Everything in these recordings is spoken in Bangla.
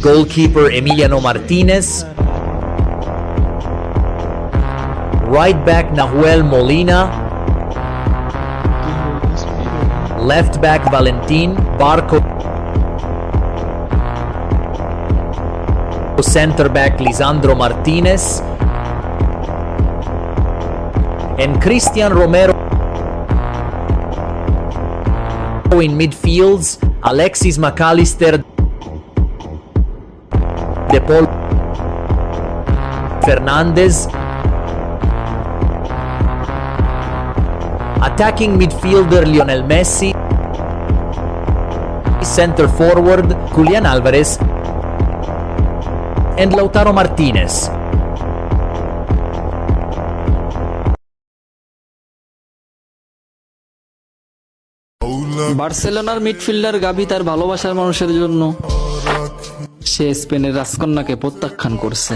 Goalkeeper Emiliano Martinez. Right back Nahuel Molina. Left back Valentin Barco. Center back Lisandro Martinez. And Christian Romero. In midfields, Alexis McAllister, De Paul Fernandez. Attacking midfielder Lionel Messi. Center forward Julian Alvarez and Lautaro Martinez. বার্সেলোনার মিডফিল্ডার গাভি তার ভালোবাসার মানুষের জন্য সে স্পেনের রাজকন্যাকে প্রত্যাখ্যান করছে।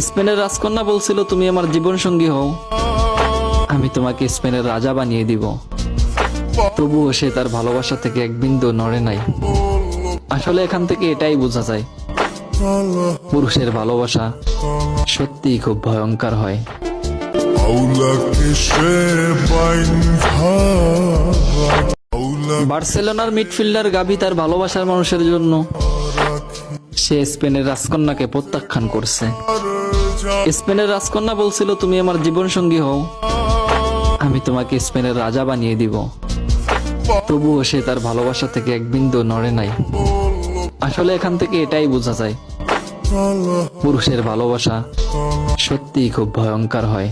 স্পেনের রাজকন্যা বলছিল, তুমি আমার জীবন সঙ্গী হও, আমি তোমাকে স্পেনের রাজা বানিয়ে দিব। তবুও সে তার ভালোবাসা থেকে এক বিন্দু নড়ে নাই। আসলে এখান থেকে এটাই বোঝা যায়, পুরুষের ভালোবাসা সত্যিই খুব ভয়ঙ্কর হয়। বার্সেলোনার মিডফিল্ডার গাভি তার ভালোবাসার মানুষের জন্য সে স্পেনের রাজকন্যাকে প্রত্যাখ্যান করছে। স্পেনের রাজকন্যা বলছিল, তুমি আমার জীবন সঙ্গী হও, আমি তোমাকে স্পেনের রাজা বানিয়ে দিব। তবুও সে তার ভালোবাসা থেকে এক বিন্দু নড়ে নাই। আসলে এখান থেকে এটাই বোঝা যায়, পুরুষের ভালোবাসা সত্যিই খুব ভয়ঙ্কর হয়।